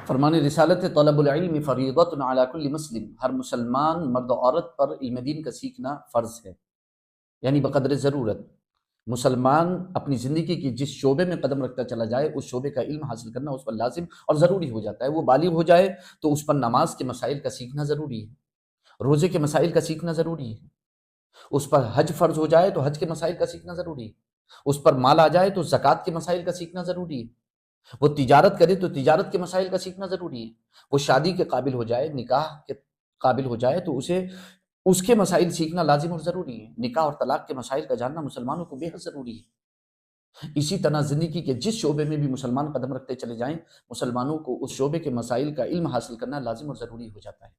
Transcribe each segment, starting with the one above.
فرمان رسالت طلب العلم فریضۃ علی کل مسلم، ہر مسلمان مرد و عورت پر علم دین کا سیکھنا فرض ہے، یعنی بقدر ضرورت۔ مسلمان اپنی زندگی کی جس شعبے میں قدم رکھتا چلا جائے اس شعبے کا علم حاصل کرنا اس پر لازم اور ضروری ہو جاتا ہے۔ وہ بالغ ہو جائے تو اس پر نماز کے مسائل کا سیکھنا ضروری ہے، روزے کے مسائل کا سیکھنا ضروری ہے۔ اس پر حج فرض ہو جائے تو حج کے مسائل کا سیکھنا ضروری ہے۔ اس پر مال آ جائے تو زکوٰۃ کے مسائل کا سیکھنا ضروری ہے۔ وہ تجارت کرے تو تجارت کے مسائل کا سیکھنا ضروری ہے۔ وہ شادی کے قابل ہو جائے، نکاح کے قابل ہو جائے تو اسے اس کے مسائل سیکھنا لازم اور ضروری ہے۔ نکاح اور طلاق کے مسائل کا جاننا مسلمانوں کو بے حد ضروری ہے۔ اسی طرح زندگی کے جس شعبے میں بھی مسلمان قدم رکھتے چلے جائیں، مسلمانوں کو اس شعبے کے مسائل کا علم حاصل کرنا لازم اور ضروری ہو جاتا ہے۔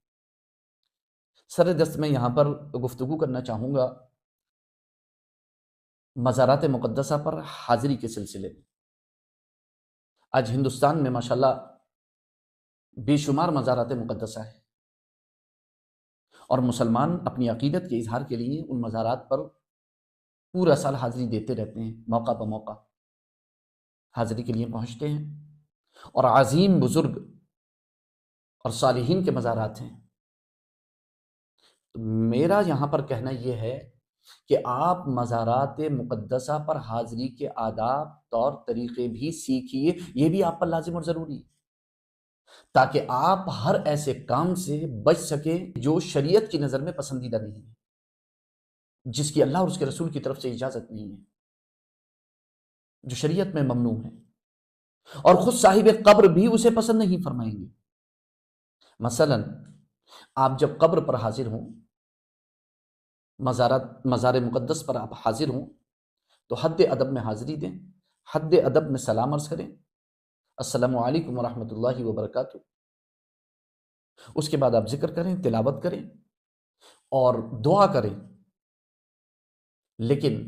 سر دست میں یہاں پر گفتگو کرنا چاہوں گا مزارات مقدسہ پر حاضری کے سلسلے میں۔ آج ہندوستان میں ماشاءاللہ بے شمار مزارات مقدسہ ہیں، اور مسلمان اپنی عقیدت کے اظہار کے لیے ان مزارات پر پورا سال حاضری دیتے رہتے ہیں، موقع بموقع حاضری کے لیے پہنچتے ہیں، اور عظیم بزرگ اور صالحین کے مزارات ہیں۔ تو میرا یہاں پر کہنا یہ ہے کہ آپ مزارات مقدسہ پر حاضری کے آداب، طور طریقے بھی سیکھیے، یہ بھی آپ پر لازم اور ضروری ہے، تاکہ آپ ہر ایسے کام سے بچ سکیں جو شریعت کی نظر میں پسندیدہ نہیں ہے، جس کی اللہ اور اس کے رسول کی طرف سے اجازت نہیں ہے، جو شریعت میں ممنوع ہے، اور خود صاحب قبر بھی اسے پسند نہیں فرمائیں گے۔ مثلا آپ جب قبر پر حاضر ہوں، مزار مقدس پر آپ حاضر ہوں تو حد ادب میں حاضری دیں، حد ادب میں سلام عرض کریں، السلام علیکم ورحمۃ اللہ وبرکاتہ۔ اس کے بعد آپ ذکر کریں، تلاوت کریں اور دعا کریں، لیکن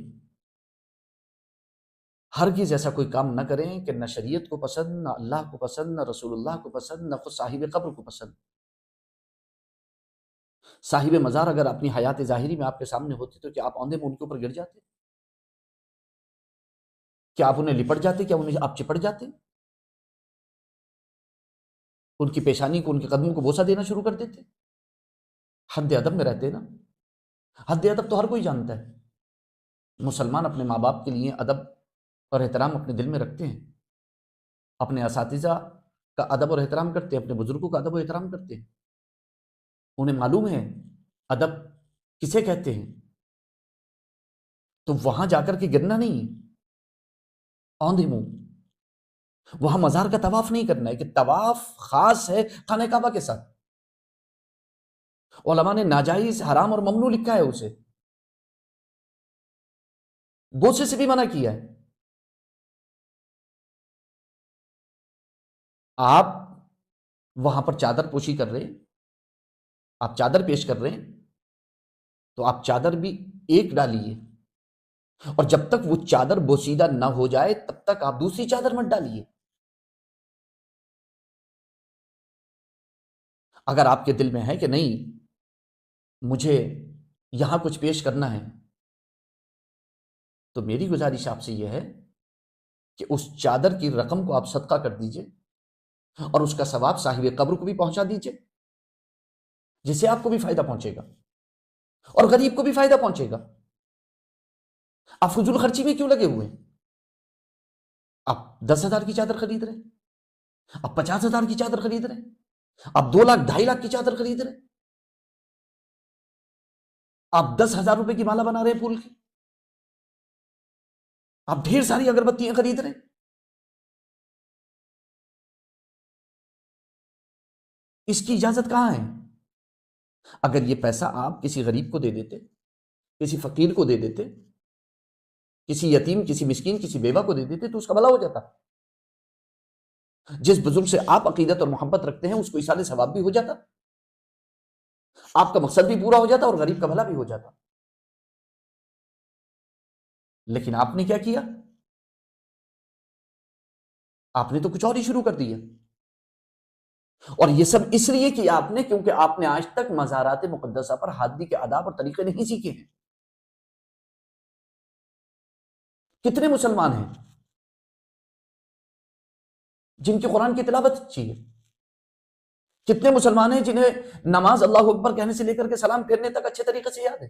ہرگز ایسا کوئی کام نہ کریں کہ نہ شریعت کو پسند، نہ اللہ کو پسند، نہ رسول اللہ کو پسند، نہ خود صاحب قبر کو پسند۔ صاحب مزار اگر اپنی حیات ظاہری میں آپ کے سامنے ہوتے تو کیا آپ اوندھے منہ ان کے اوپر گر جاتے؟ کیا آپ انہیں لپٹ جاتے؟ کیا انہیں آپ چپٹ جاتے؟ ان کی پیشانی کو، ان کے قدموں کو بوسہ دینا شروع کر دیتے؟ حد ادب میں رہتے نا۔ حد ادب تو ہر کوئی جانتا ہے۔ مسلمان اپنے ماں باپ کے لیے ادب اور احترام اپنے دل میں رکھتے ہیں، اپنے اساتذہ کا ادب اور احترام کرتے ہیں، اپنے بزرگوں کا ادب اور احترام کرتے ہیں۔ انہیں معلوم ہے ادب کسے کہتے ہیں، تو وہاں جا کر کے گرنا نہیں اوندھے منہ۔ وہاں مزار کا طواف نہیں کرنا ہے، کہ طواف خاص ہے خانہ کعبہ کے ساتھ۔ علماء نے ناجائز، حرام اور ممنوع لکھا ہے اسے، بوسے سے بھی منع کیا ہے۔ آپ وہاں پر چادر پوشی کر رہے ہیں، آپ چادر پیش کر رہے ہیں، تو آپ چادر بھی ایک ڈالیے، اور جب تک وہ چادر بوسیدہ نہ ہو جائے تب تک آپ دوسری چادر مت ڈالیے۔ اگر آپ کے دل میں ہے کہ نہیں مجھے یہاں کچھ پیش کرنا ہے، تو میری گزارش آپ سے یہ ہے کہ اس چادر کی رقم کو آپ صدقہ کر دیجئے، اور اس کا ثواب صاحب قبر کو بھی پہنچا دیجئے، جس سے آپ کو بھی فائدہ پہنچے گا اور غریب کو بھی فائدہ پہنچے گا۔ آپ فضول خرچی میں کیوں لگے ہوئے ہیں؟ آپ 10,000 کی چادر خرید رہے ہیں، آپ 50,000 کی چادر خرید رہے ہیں، آپ 2 لاکھ 2.5 لاکھ کی چادر خرید رہے ہیں، آپ 10,000 روپے کی مالا بنا رہے ہیں پھول کی، آپ ڈھیر ساری اگربتیاں خرید رہے ہیں۔ اس کی اجازت کہاں ہے؟ اگر یہ پیسہ آپ کسی غریب کو دے دیتے، کسی فقیر کو دے دیتے، کسی یتیم، کسی مسکین، کسی بیوہ کو دے دیتے تو اس کا بھلا ہو جاتا۔ جس بزرگ سے آپ عقیدت اور محبت رکھتے ہیں اس کو ایصال ثواب بھی ہو جاتا، آپ کا مقصد بھی پورا ہو جاتا اور غریب کا بھلا بھی ہو جاتا۔ لیکن آپ نے کیا کیا؟ آپ نے تو کچھ اور ہی شروع کر دیا، اور یہ سب اس لیے کیا آپ نے کیونکہ آپ نے آج تک مزارات مقدسہ پر حاضری کے آداب اور طریقے نہیں سیکھے ہیں۔ کتنے مسلمان ہیں جن کی قرآن کی تلاوت اچھی ہے، کتنے مسلمان ہیں جنہیں نماز اللہ اکبر کہنے سے لے کر کے سلام پھیرنے تک اچھے طریقے سے یاد ہے؟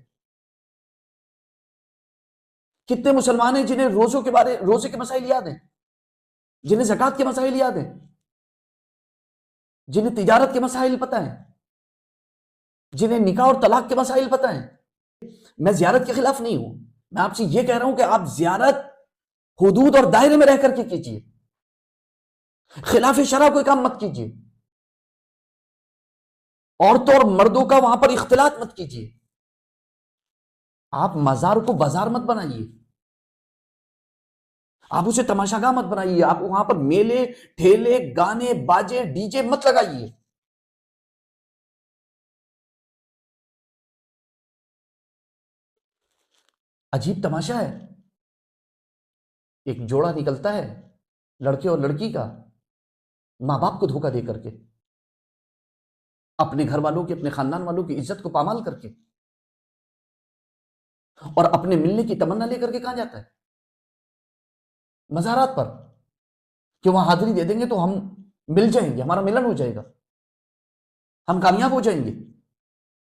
کتنے مسلمان ہیں جنہیں روزے کے مسائل یاد ہیں، جنہیں زکوٰۃ کے مسائل یاد ہیں، جنہیں تجارت کے مسائل پتہ ہیں، جنہیں نکاح اور طلاق کے مسائل پتہ ہیں؟ میں زیارت کے خلاف نہیں ہوں، میں آپ سے یہ کہہ رہا ہوں کہ آپ زیارت حدود اور دائرے میں رہ کر کے کیجیے، خلاف شرع کوئی کام مت کیجیے، عورتوں اور مردوں کا وہاں پر اختلاط مت کیجیے، آپ مزار کو بازار مت بنائیے، آپ اسے تماشا گاہ مت بنائیے، آپ وہاں پر میلے ٹھیلے گانے باجے ڈی جے مت لگائیے۔ عجیب تماشا ہے، ایک جوڑا نکلتا ہے لڑکے اور لڑکی کا، ماں باپ کو دھوکہ دے کر کے، اپنے گھر والوں کی اپنے خاندان والوں کی عزت کو پامال کر کے، اور اپنے ملنے کی تمنا لے کر کے کہاں جاتا ہے؟ مزارات پر، کہ وہاں حاضری دے دیں گے تو ہم مل جائیں گے، ہمارا ملن ہو جائے گا، ہم کامیاب ہو جائیں گے۔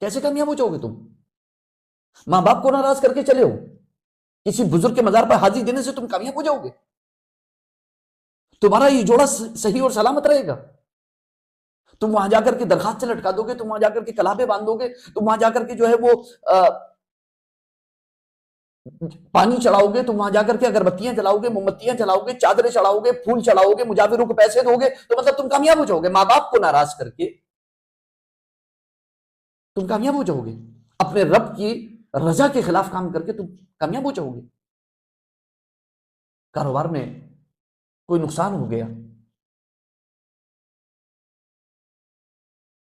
کیسے کامیاب ہو جاؤ گے تم؟ ماں باپ کو ناراض کر کے چلے ہو، کسی بزرگ کے مزار پر حاضری دینے سے تم کامیاب ہو جاؤ گے؟ تمہارا یہ جوڑا صحیح اور سلامت رہے گا؟ تم وہاں جا کر کے درخواست سے لٹکا دو گے، تم وہاں جا کر کے کلابے باندھ دو گے، تم وہاں جا کر کے جو ہے وہ پانی چڑھاؤ گے، تم وہاں جا کر کے اگربتیاں جلاؤ گے، موم بتیاں جلاؤ گے، چادریں چڑھاؤ گے، پھول چڑھاؤ گے، مجاوروں کو پیسے دو گے، تو مطلب تم کامیاب ہو جاؤ گے۔ ماں باپ کو ناراض کر کے تم کامیاب ہو جاؤ گے، اپنے رب کی رضا کے خلاف کام کر کے تم کامیاب ہو جاؤ گے۔ کاروبار میں کوئی نقصان ہو گیا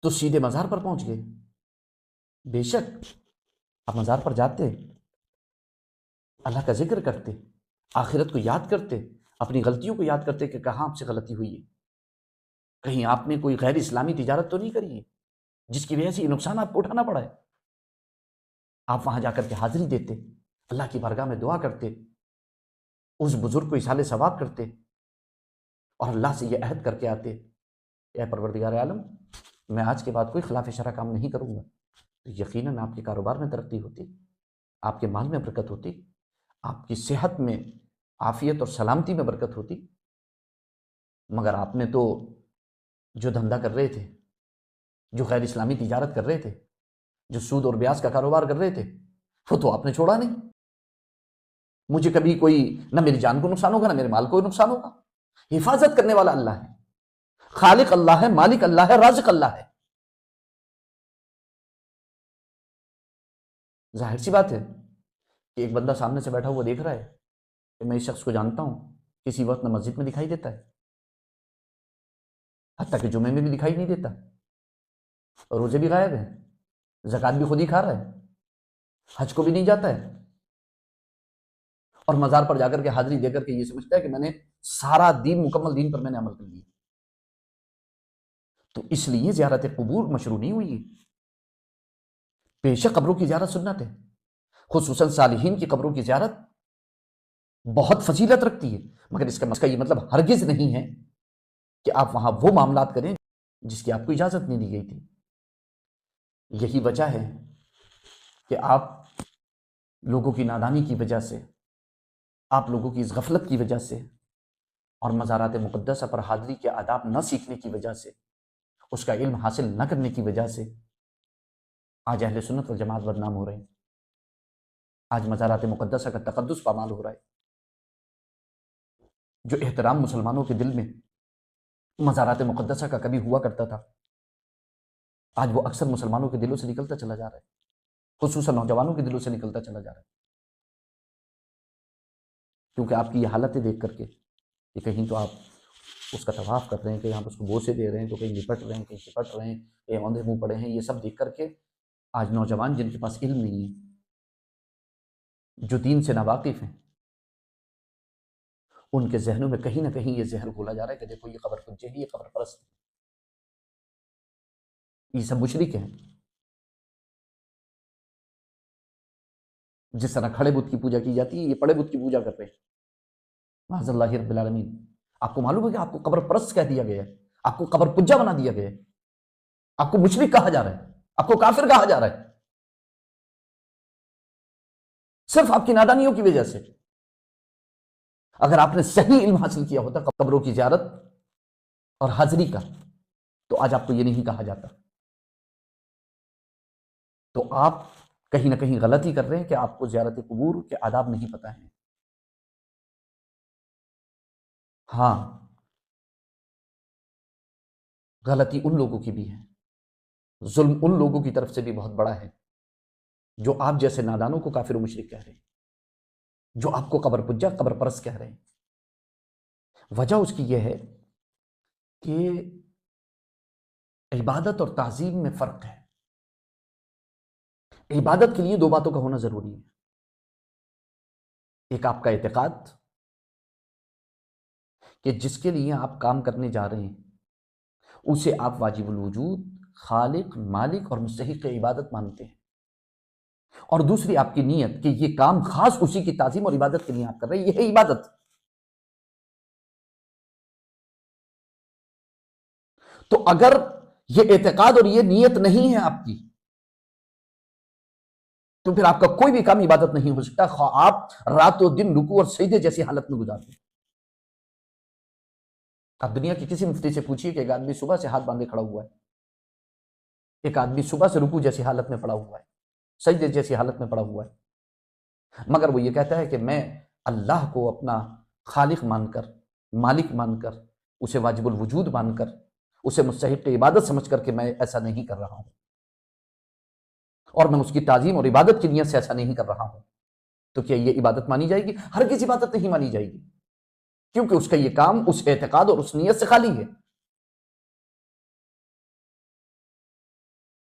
تو سیدھے مزار پر پہنچ گئے۔ بے شک آپ مزار پر جاتے، اللہ کا ذکر کرتے، آخرت کو یاد کرتے، اپنی غلطیوں کو یاد کرتے کہ کہاں آپ سے غلطی ہوئی ہے، کہیں آپ نے کوئی غیر اسلامی تجارت تو نہیں کری ہے جس کی وجہ سے یہ نقصان آپ کو اٹھانا پڑا ہے۔ آپ وہاں جا کر کے حاضری دیتے، اللہ کی بارگاہ میں دعا کرتے، اس بزرگ کو اصالہ ثواب کرتے، اور اللہ سے یہ عہد کر کے آتے، اے پروردگار عالم، میں آج کے بعد کوئی خلاف شرع کام نہیں کروں گا، تو یقیناً آپ کے کاروبار میں ترقی ہوتی، آپ کے مال میں برکت ہوتی، آپ کی صحت میں عافیت اور سلامتی میں برکت ہوتی۔ مگر آپ نے تو جو دھندا کر رہے تھے، جو غیر اسلامی تجارت کر رہے تھے، جو سود اور بیاج کا کاروبار کر رہے تھے، وہ تو آپ نے چھوڑا نہیں۔ مجھے کبھی کوئی نہ میری جان کو نقصان ہوگا، نہ میرے مال کو نقصان ہوگا۔ حفاظت کرنے والا اللہ ہے، خالق اللہ ہے، مالک اللہ ہے، رازق اللہ ہے۔ ظاہر سی بات ہے کہ ایک بندہ سامنے سے بیٹھا ہوا دیکھ رہا ہے کہ میں اس شخص کو جانتا ہوں، کسی وقت نہ مسجد میں دکھائی دیتا ہے، حتیٰ کہ جمعے میں بھی دکھائی نہیں دیتا، روزے بھی غائب ہیں، زکوٰۃ بھی خود ہی کھا رہا ہے، حج کو بھی نہیں جاتا ہے، اور مزار پر جا کر کے حاضری دے کر کے یہ سمجھتا ہے کہ میں نے سارا دین، مکمل دین پر میں نے عمل کر لیا۔ تو اس لیے زیارت قبور مشروع نہیں ہوئی۔ بے شک قبروں کی زیارت سنت ہے، خصوصاً صالحین کی قبروں کی زیارت بہت فضیلت رکھتی ہے، مگر اس کا یہ مطلب ہرگز نہیں ہے کہ آپ وہاں وہ معاملات کریں جس کی آپ کو اجازت نہیں دی گئی تھی۔ یہی وجہ ہے کہ آپ لوگوں کی نادانی کی وجہ سے، آپ لوگوں کی اس غفلت کی وجہ سے، اور مزارات مقدسہ پر حاضری کے آداب نہ سیکھنے کی وجہ سے، اس کا علم حاصل نہ کرنے کی وجہ سے آج اہل سنت والجماعت بدنام ہو رہے ہیں، آج مزارات مقدسہ کا تقدس پامال ہو رہا ہے۔ جو احترام مسلمانوں کے دل میں مزارات مقدسہ کا کبھی ہوا کرتا تھا، آج وہ اکثر مسلمانوں کے دلوں سے نکلتا چلا جا رہا ہے، خصوصاً نوجوانوں کے دلوں سے نکلتا چلا جا رہا ہے، کیونکہ آپ کی یہ حالتیں دیکھ کر کے کہ کہیں تو آپ اس کا طواف کر رہے ہیں، کہیں آپ اس کو بوسے دے رہے ہیں، تو کہیں لپٹ رہے ہیں، کہیں چپٹ رہے ہیں، کہیں اوندھے منہ پڑے ہیں، یہ سب دیکھ کر کے آج نوجوان جن کے پاس علم نہیں ہے، جو دین سے ناواقف ہیں، ان کے ذہنوں میں کہیں نہ کہیں یہ زہر گھولا جا رہا ہے کہ دیکھو یہ قبر پجے ہیں، یہ قبر پرست ہیں، یہ سب مشرک ہیں۔ جس طرح کھڑے بت کی پوجا کی جاتی ہے، یہ پڑے بت کی پوجا کرتے ہیں، معاذ اللہ رب العالمین۔ آپ کو معلوم ہے کہ آپ کو قبر پرست کہہ دیا گیا ہے، آپ کو قبر پجا بنا دیا گیا ہے۔ آپ کو مشرک کہا جا رہا ہے، آپ کو کافر کہا جا رہا ہے، صرف آپ کی نادانیوں کی وجہ سے۔ اگر آپ نے صحیح علم حاصل کیا ہوتا قبروں کی زیارت اور حاضری کا، تو آج آپ کو یہ نہیں کہا جاتا۔ تو آپ کہیں نہ کہیں غلطی کر رہے ہیں کہ آپ کو زیارت قبور کے آداب نہیں پتہ ہیں۔ ہاں، غلطی ان لوگوں کی بھی ہے، ظلم ان لوگوں کی طرف سے بھی بہت بڑا ہے جو آپ جیسے نادانوں کو کافر و مشرک کہہ رہے ہیں، جو آپ کو قبر پجا قبر پرست کہہ رہے ہیں۔ وجہ اس کی یہ ہے کہ عبادت اور تعظیم میں فرق ہے۔ عبادت کے لیے دو باتوں کا ہونا ضروری ہے، ایک آپ کا اعتقاد کہ جس کے لیے آپ کام کرنے جا رہے ہیں اسے آپ واجب الوجود، خالق، مالک اور مستحق عبادت مانتے ہیں، اور دوسری آپ کی نیت کہ یہ کام خاص اسی کی تعظیم اور عبادت کے لیے آپ کر رہے ہیں، یہ ہے عبادت۔ تو اگر یہ اعتقاد اور یہ نیت نہیں ہے آپ کی، تو پھر آپ کا کوئی بھی کام عبادت نہیں ہو سکتا، خواہ آپ رات و دن رکوع اور سجدے جیسی حالت میں گزارتے ہیں۔ آپ دنیا کی کسی مفتی سے پوچھیے کہ ایک آدمی صبح سے ہاتھ باندھے کھڑا ہوا ہے، ایک آدمی صبح سے رکوع جیسی حالت میں پڑا ہوا ہے، سجدے جیسی حالت میں پڑا ہوا ہے، مگر وہ یہ کہتا ہے کہ میں اللہ کو اپنا خالق مان کر، مالک مان کر، اسے واجب الوجود مان کر، اسے مستحق عبادت سمجھ کر کہ میں ایسا نہیں کر رہا ہوں، اور میں اس کی تعظیم اور عبادت کی نیت سے ایسا نہیں کر رہا ہوں، تو کیا یہ عبادت مانی جائے گی؟ ہرگز عبادت نہیں مانی جائے گی، کیونکہ اس کا یہ کام اس اعتقاد اور اس نیت سے خالی ہے۔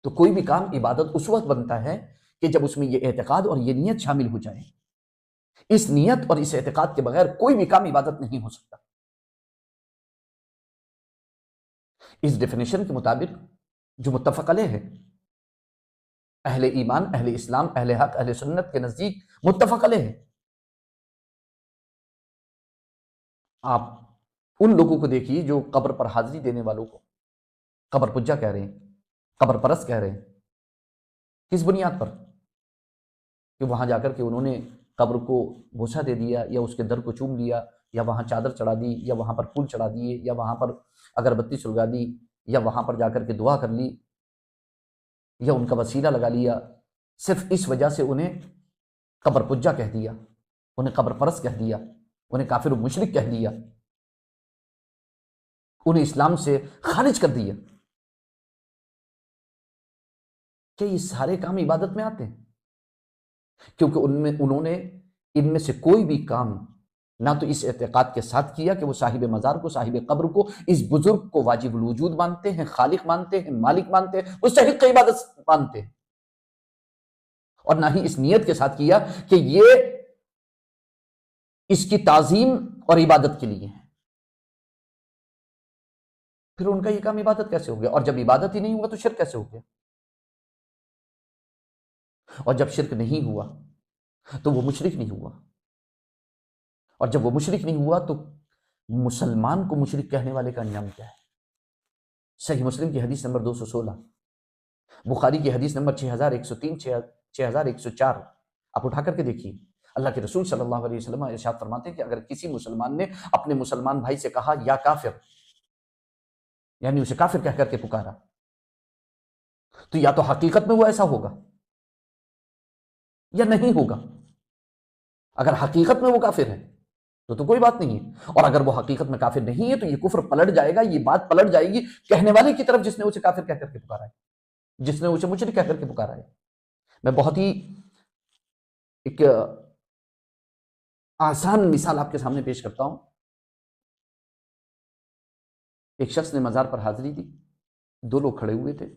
تو کوئی بھی کام عبادت اس وقت بنتا ہے کہ جب اس میں یہ اعتقاد اور یہ نیت شامل ہو جائے۔ اس نیت اور اس اعتقاد کے بغیر کوئی بھی کام عبادت نہیں ہو سکتا۔ اس ڈیفینیشن کے مطابق جو متفق علیہ ہے، اہل ایمان، اہل اسلام، اہل حق، اہل سنت کے نزدیک متفق علیہ ہے۔ آپ ان لوگوں کو دیکھیے جو قبر پر حاضری دینے والوں کو قبر پجا کہہ رہے ہیں، قبر پرست کہہ رہے ہیں، کس بنیاد پر؟ کہ وہاں جا کر کے انہوں نے قبر کو بوسہ دے دیا، یا اس کے در کو چوم لیا، یا وہاں چادر چڑھا دی، یا وہاں پر پھول چڑھا دیے، یا وہاں پر اگربتی سلگا دی، یا وہاں پر جا کر کے دعا کر لی، یا ان کا وسیلہ لگا لیا، صرف اس وجہ سے انہیں قبر پجا کہہ دیا، انہیں قبر پرست کہہ دیا، انہیں کافر و مشرک کہہ دیا، انہیں اسلام سے خارج کر دیا۔ کہ یہ سارے کام عبادت میں آتے ہیں؟ کیونکہ انہوں نے ان میں سے کوئی بھی کام نہ تو اس اعتقاد کے ساتھ کیا کہ وہ صاحب مزار کو، صاحب قبر کو، اس بزرگ کو واجب الوجود مانتے ہیں، خالق مانتے ہیں، مالک مانتے ہیں، مستحق عبادت مانتے ہیں، اور نہ ہی اس نیت کے ساتھ کیا کہ یہ اس کی تعظیم اور عبادت کے لیے ہے۔ پھر ان کا یہ کام عبادت کیسے ہو گیا؟ اور جب عبادت ہی نہیں ہوا تو شرک کیسے ہو گیا؟ اور جب شرک نہیں ہوا تو وہ مشرک نہیں ہوا، اور جب وہ مشرک نہیں ہوا تو مسلمان کو مشرک کہنے والے کا انجام کیا ہے؟ صحیح مسلم کی حدیث نمبر 216، بخاری کی حدیث نمبر 6103، 6104، آپ اٹھا کر کے دیکھیے۔ اللہ کے رسول صلی اللہ علیہ وسلم ارشاد فرماتے ہیں کہ اگر کسی مسلمان نے اپنے مسلمان بھائی سے کہا یا کافر، یعنی اسے کافر کہہ کر کے پکارا، تو یا تو حقیقت میں وہ ایسا ہوگا یا نہیں ہوگا۔ اگر حقیقت میں وہ کافر ہے تو کوئی بات نہیں ہے، اور اگر وہ حقیقت میں کافر نہیں ہے تو یہ کفر پلٹ جائے گا، یہ بات پلٹ جائے گی کہنے والے کی طرف جس نے اسے کافر کہہ کر کے پکارا ہے، جس نے اسے مشرک کہہ کر کے پکارا ہے۔ میں بہت ہی ایک آسان مثال آپ کے سامنے پیش کرتا ہوں۔ ایک شخص نے مزار پر حاضری دی، دو لوگ کھڑے ہوئے تھے،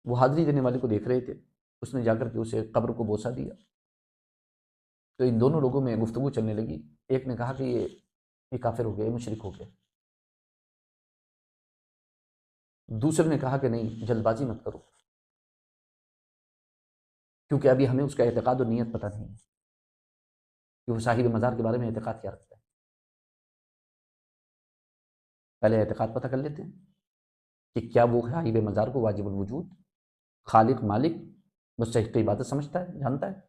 وہ حاضری دینے والے کو دیکھ رہے تھے، اس نے جا کر کے اسے قبر کو بوسہ دیا، تو ان دونوں لوگوں میں گفتگو چلنے لگی۔ ایک نے کہا کہ یہ کافر ہو گیا، یہ مشرک ہو گیا۔ دوسرے نے کہا کہ نہیں، جلد بازی مت کرو، کیونکہ ابھی ہمیں اس کا اعتقاد اور نیت پتہ نہیں ہے کہ وہ صاحب مزار کے بارے میں اعتقاد کیا رکھتا ہے۔ پہلے اعتقاد پتہ کر لیتے ہیں، کہ کیا وہ صاحب مزار کو واجب الوجود، خالق، مالک، مستحق عبادت سمجھتا ہے، جانتا ہے،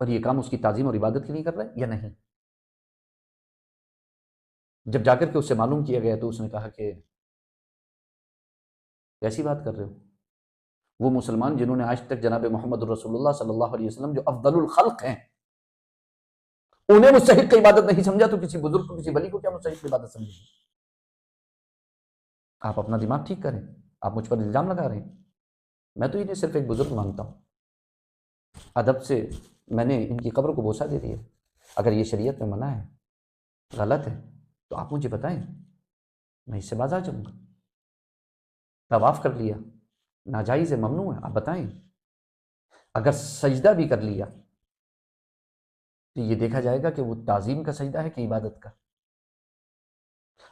اور یہ کام اس کی تعظیم اور عبادت کے لیے کر رہا ہے یا نہیں؟ جب جا کر کے اس سے معلوم کیا گیا تو اس نے کہا کہ کیسی بات کر رہے ہو؟ وہ مسلمان جنہوں نے آج تک جناب محمد رسول اللہ صلی اللہ علیہ وسلم جو افضل الخلق ہیں انہیں مستحق عبادت نہیں سمجھا تو کسی بزرگ کو، کسی ولی کو کیا مستحق عبادت سمجھیں گے؟ آپ اپنا دماغ ٹھیک کریں، آپ مجھ پر الزام لگا رہے ہیں۔ میں تو انہیں صرف ایک بزرگ مانتا ہوں، ادب سے میں نے ان کی قبر کو بوسہ دے دیا۔ اگر یہ شریعت میں منع ہے، غلط ہے، تو آپ مجھے بتائیں، میں اس سے باز آ جاؤں گا۔ طواف کر لیا، ناجائز ہے، ممنوع ہے، آپ بتائیں۔ اگر سجدہ بھی کر لیا تو یہ دیکھا جائے گا کہ وہ تعظیم کا سجدہ ہے کہ عبادت کا۔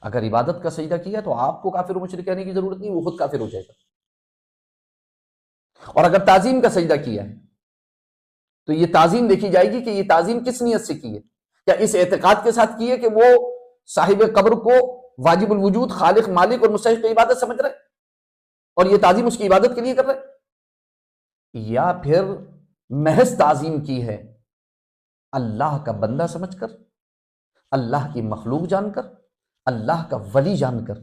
اگر عبادت کا سجدہ کیا تو آپ کو کافر و مشرک کہنے کی ضرورت نہیں، وہ خود کافر ہو جائے گا۔ اور اگر تعظیم کا سجدہ کیا ہے تو یہ تعظیم دیکھی جائے گی کہ یہ تعظیم کس نیت سے کی ہے۔ کیا اس اعتقاد کے ساتھ کی ہے کہ وہ صاحب قبر کو واجب الوجود، خالق، مالک اور مستحق عبادت سمجھ رہے اور یہ تعظیم اس کی عبادت کے لیے کر رہے، یا پھر محض تعظیم کی ہے اللہ کا بندہ سمجھ کر، اللہ کی مخلوق جان کر، اللہ کا ولی جان کر؟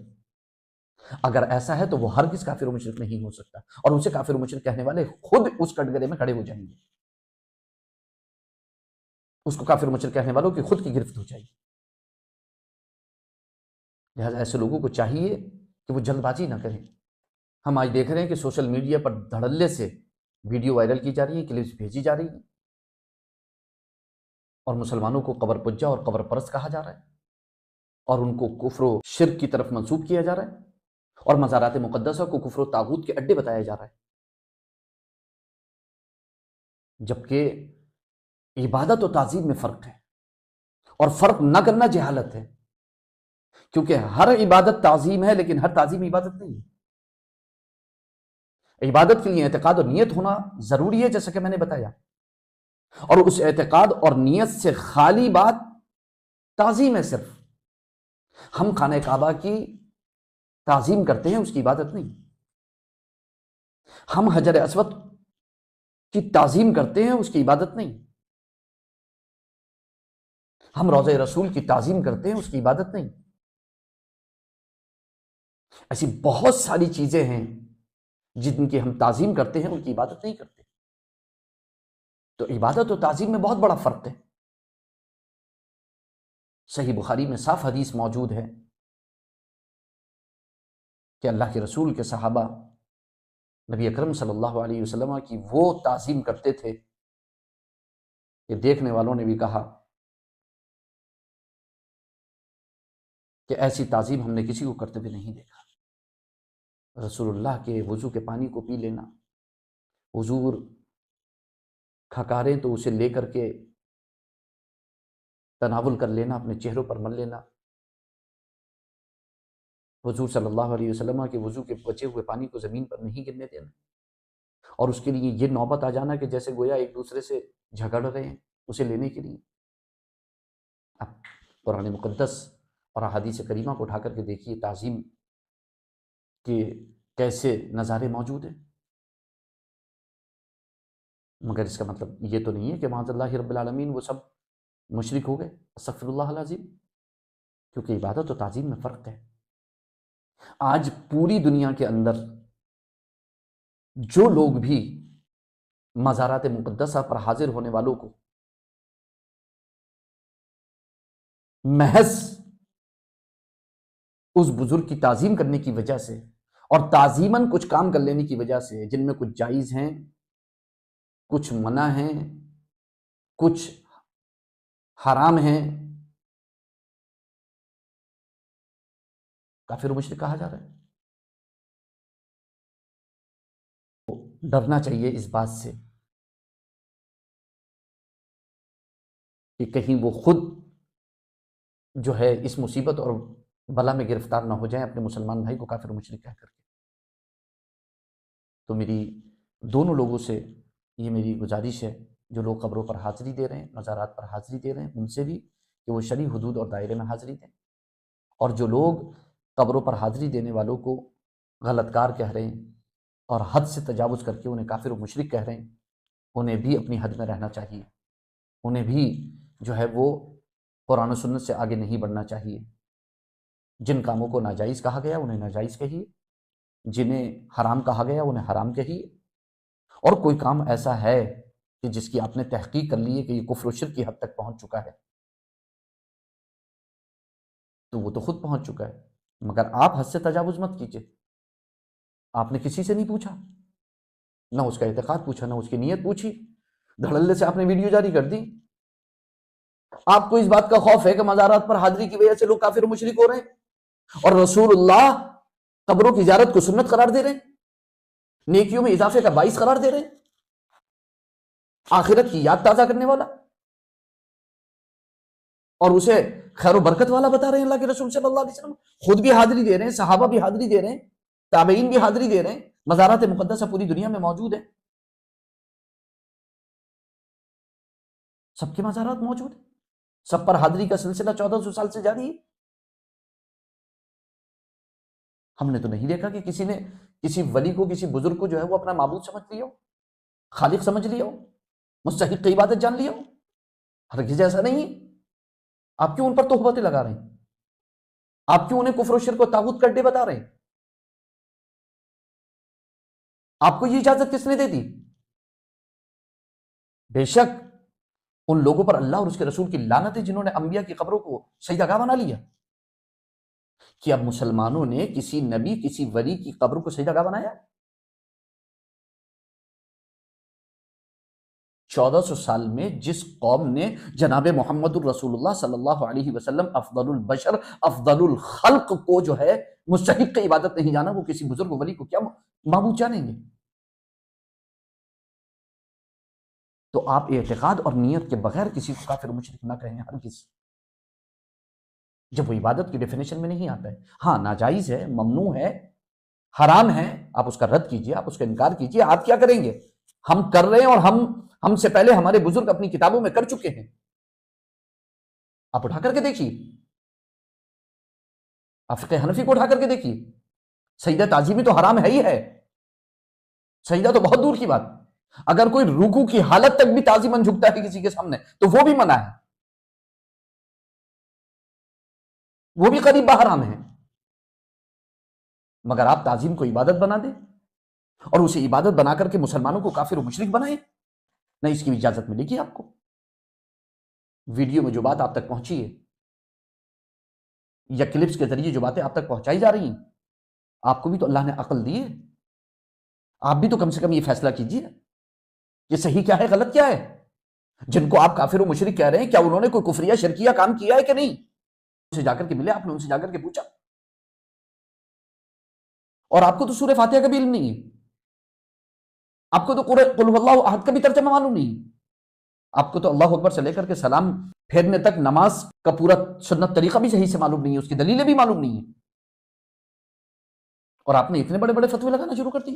اگر ایسا ہے تو وہ ہرگز کافر و مشرک نہیں ہو سکتا، اور اسے کافر و مشرک کہنے والے خود اس کٹگرے میں کھڑے ہو جائیں گے، اس کو کافر و مشرک کہنے والوں کی خود کی گرفت ہو جائے گی۔ لہٰذا ایسے لوگوں کو چاہیے کہ وہ جلد بازی نہ کریں۔ ہم آج دیکھ رہے ہیں کہ سوشل میڈیا پر دھڑلے سے ویڈیو وائرل کی جا رہی ہیں، کلپس بھیجی جا رہی ہیں، اور مسلمانوں کو قبر پجا اور قبر پرست کہا جا رہا ہے، اور ان کو کفر و شرک کی طرف منسوب کیا جا رہا ہے، اور مزارات مقدسہ کو کفر و طاغوت کے اڈے بتایا جا رہا ہے، جبکہ عبادت و تعظیم میں فرق ہے، اور فرق نہ کرنا جہالت ہے، کیونکہ ہر عبادت تعظیم ہے لیکن ہر تعظیم عبادت نہیں ہے۔ عبادت کے لیے اعتقاد اور نیت ہونا ضروری ہے، جیسا کہ میں نے بتایا، اور اس اعتقاد اور نیت سے خالی بات تعظیم ہے صرف۔ ہم خانہ کعبہ کی تعظیم کرتے ہیں، اس کی عبادت نہیں۔ ہم حجر اسود کی تعظیم کرتے ہیں، اس کی عبادت نہیں۔ ہم روضہ رسول کی تعظیم کرتے ہیں، اس کی عبادت نہیں۔ ایسی بہت ساری چیزیں ہیں جن کی ہم تعظیم کرتے ہیں، ان کی عبادت نہیں کرتے۔ تو عبادت و تعظیم میں بہت بڑا فرق ہے۔ صحیح بخاری میں صاف حدیث موجود ہے کہ اللہ کے رسول کے صحابہ نبی اکرم صلی اللہ علیہ وسلم کی وہ تعظیم کرتے تھے کہ دیکھنے والوں نے بھی کہا کہ ایسی تعظیم ہم نے کسی کو کرتے بھی نہیں دیکھا۔ رسول اللہ کے وضو کے پانی کو پی لینا، حضور کھکاریں تو اسے لے کر کے تناول کر لینا، اپنے چہروں پر مل لینا، حضور صلی اللہ علیہ وسلم کے وضو کے بچے ہوئے پانی کو زمین پر نہیں گرنے دینا، اور اس کے لیے یہ نوبت آ جانا کہ جیسے گویا ایک دوسرے سے جھگڑ رہے ہیں اسے لینے کے لیے۔ اب قرآن مقدس اور احادیث کریمہ کو اٹھا کر کے دیکھیے، تعظیم کے کیسے نظارے موجود ہیں۔ مگر اس کا مطلب یہ تو نہیں ہے کہ معاذ اللہ رب العالمین وہ سب مشرک ہو گئے، استغفر اللہ العظیم، کیونکہ عبادت و تعظیم میں فرق ہے۔ آج پوری دنیا کے اندر جو لوگ بھی مزارات مقدسہ پر حاضر ہونے والوں کو محض اس بزرگ کی تعظیم کرنے کی وجہ سے اور تعظیماً کچھ کام کر لینے کی وجہ سے، جن میں کچھ جائز ہیں، کچھ منع ہیں، کچھ حرام ہیں، کافر و مشرک کہا جا رہا ہے۔ ڈرنا چاہیے اس بات سے کہ کہیں وہ خود جو ہے اس مصیبت اور بلا میں گرفتار نہ ہو جائیں اپنے مسلمان بھائی کو کافر و مشرک کہہ کر کے۔ تو میری دونوں لوگوں سے یہ میری گزارش ہے، جو لوگ قبروں پر حاضری دے رہے ہیں، مزارات پر حاضری دے رہے ہیں، ان سے بھی کہ وہ شرعی حدود اور دائرے میں حاضری دیں، اور جو لوگ قبروں پر حاضری دینے والوں کو غلط کار کہہ رہے ہیں اور حد سے تجاوز کر کے انہیں کافر و مشرک کہہ رہے ہیں، انہیں بھی اپنی حد میں رہنا چاہیے، انہیں بھی جو ہے وہ قرآن و سنت سے آگے نہیں بڑھنا چاہیے۔ جن کاموں کو ناجائز کہا گیا انہیں ناجائز کہیے، جنہیں حرام کہا گیا انہیں حرام کہیے، اور کوئی کام ایسا ہے کہ جس کی آپ نے تحقیق کر لی ہے کہ یہ کفر و شرک کی حد تک پہنچ چکا ہے، تو وہ تو خود پہنچ چکا ہے، مگر آپ حد سے تجاوز مت کیجیے۔ آپ نے کسی سے نہیں پوچھا، نہ اس کا اعتقاد پوچھا، نہ اس کی نیت پوچھی، دھڑلے سے آپ نے ویڈیو جاری کر دی۔ آپ کو اس بات کا خوف ہے کہ مزارات پر حاضری کی وجہ سے لوگ کافر و مشرک ہو رہے ہیں، اور رسول اللہ قبروں کی زیارت کو سنت قرار دے رہے ہیں، نیکیوں میں اضافے کا باعث قرار دے رہے ہیں، آخرت کی یاد تازہ کرنے والا، اور اسے خیر و برکت والا بتا رہے ہیں۔ اللہ کے رسول صلی اللہ علیہ وسلم خود بھی حاضری دے رہے ہیں، صحابہ بھی حاضری دے رہے ہیں، تابعین بھی حاضری دے رہے ہیں، مزارات مقدسہ پوری دنیا میں موجود ہیں، سب کے مزارات موجود ہیں، سب پر حاضری کا سلسلہ 1400 سال سے جاری ہے۔ ہم نے تو نہیں دیکھا کہ کسی نے کسی ولی کو، کسی بزرگ کو جو ہے وہ اپنا معبود سمجھ لیا ہو، خالق سمجھ لیا ہو، مستحق عبادت جان لیا ہو، ہرگز ایسا نہیں ہے۔ آپ کیوں ان پر تہمتیں لگا رہے ہیں؟ آپ کیوں انہیں کفر و شرک و طاغوت کا اڈے بتا رہے ہیں؟ آپ کو یہ اجازت کس نے دے دی؟ بے شک ان لوگوں پر اللہ اور اس کے رسول کی لعنت ہے جنہوں نے انبیاء کی قبروں کو سجدہ گاہ بنا لیا۔ کہ اب مسلمانوں نے کسی نبی، کسی ولی کی قبر کو سجدہ گاہ بنایا؟ 1400 سال میں جس قوم نے جناب محمد الرسول اللہ صلی اللہ علیہ وسلم افضل البشر، افضل الخلق کو جو ہے مستحق عبادت نہیں جانا، وہ کسی بزرگ ولی کو کیا معبود جانیں گے؟ تو آپ اعتقاد اور نیت کے بغیر کسی کو کافر مشرک نہ کہیں ہرگز، جب وہ عبادت کی ڈیفینیشن میں نہیں آتا ہے۔ ہاں ناجائز ہے، ممنوع ہے، حرام ہے، آپ اس کا رد کیجئے، آپ اس کا انکار کیجئے۔ آپ کیا کریں گے؟ ہم کر رہے ہیں، اور ہم سے پہلے ہمارے بزرگ اپنی کتابوں میں کر چکے ہیں۔ آپ اٹھا کر کے دیکھیے، آپ فقہ حنفی کو اٹھا کر کے دیکھیے، سجدہ تعظیمی تو حرام ہے ہی ہے، سجدہ تو بہت دور کی بات۔ اگر کوئی رکوع کی حالت تک بھی تعظیماً جھکتا ہے کسی کے سامنے تو وہ بھی منع ہے، وہ بھی قریب حرام ہے۔ مگر آپ تعظیم کو عبادت بنا دیں اور اسے عبادت بنا کر کے مسلمانوں کو کافر و مشرک بنائیں، نہ اس کی اجازت ملے گی آپ کو۔ ویڈیو میں جو بات آپ تک پہنچی ہے یا کلپس کے ذریعے جو باتیں آپ تک پہنچائی جا رہی ہیں، آپ کو بھی تو اللہ نے عقل دی ہے، آپ بھی تو کم سے کم یہ فیصلہ کیجیے کہ صحیح کیا ہے، غلط کیا ہے۔ جن کو آپ کافر و مشرک کہہ رہے ہیں، کیا انہوں نے کوئی کفریہ شرکیہ کام کیا ہے کہ نہیں؟ ان سے جا کر کے ملے، آپ نے ان سے جا کر کے پوچھا؟ اور آپ کو تو سورہ فاتحہ کا بھی علم نہیں ہے، آپ کو تو قل هو اللہ احد کا بھی ترجمہ معلوم نہیں ہے، آپ کو تو اللہ اکبر سے لے کر کے سلام پھیرنے تک نماز کا پورا سنت طریقہ بھی صحیح سے معلوم نہیں ہے، اس کی دلیلیں بھی معلوم نہیں ہیں، اور آپ نے اتنے بڑے بڑے فتوے لگانا شروع کر دی۔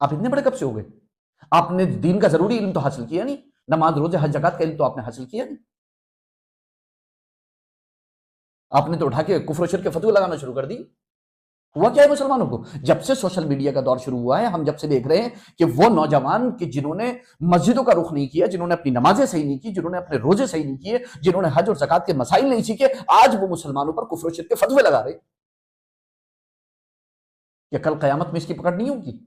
آپ اتنے بڑے کب سے ہو گئے؟ آپ نے دین کا ضروری علم تو حاصل کیا نہیں، نماز روزے حج زکات کا علم تو آپ نے حاصل کیا نہیں، آپ نے تو اٹھا کے کفر و شرک کے فتوے لگانا شروع کر دی۔ ہوا کیا ہے مسلمانوں کو؟ جب سے سوشل میڈیا کا دور شروع ہوا ہے، ہم جب سے دیکھ رہے ہیں کہ وہ نوجوان کہ جنہوں نے مسجدوں کا رخ نہیں کیا، جنہوں نے اپنی نمازیں صحیح نہیں کی، جنہوں نے اپنے روزے صحیح نہیں کیے، جنہوں نے حج اور زکات کے مسائل نہیں سیکھے، آج وہ مسلمانوں پر کفر و شرک کے فتوے لگا رہے ہیں۔ کہ کل قیامت میں اس کی پکڑ نہیں ہوگی؟